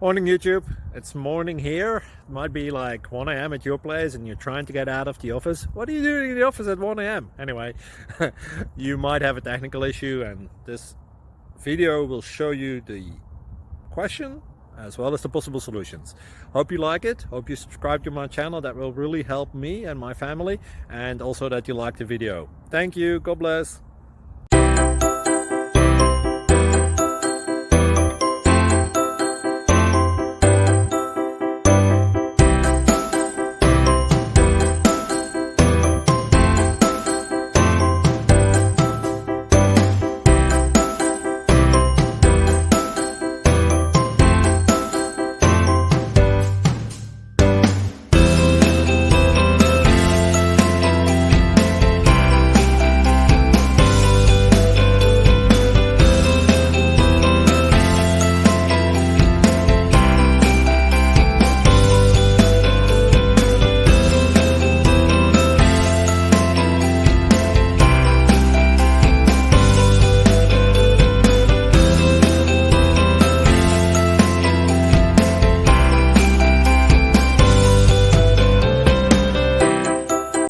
Morning YouTube, it's morning here. It might be like 1 a.m. at your place and you're trying to get out of the office. What are you doing in the office at 1 a.m.? Anyway, you might have a technical issue and this video will show you the question as well as the possible solutions. Hope you like it, hope you subscribe to my channel. That will really help me and my family, and also that you like the video. Thank you, God bless.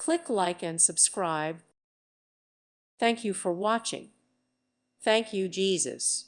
Click like and subscribe. Thank you for watching. Thank you, Jesus.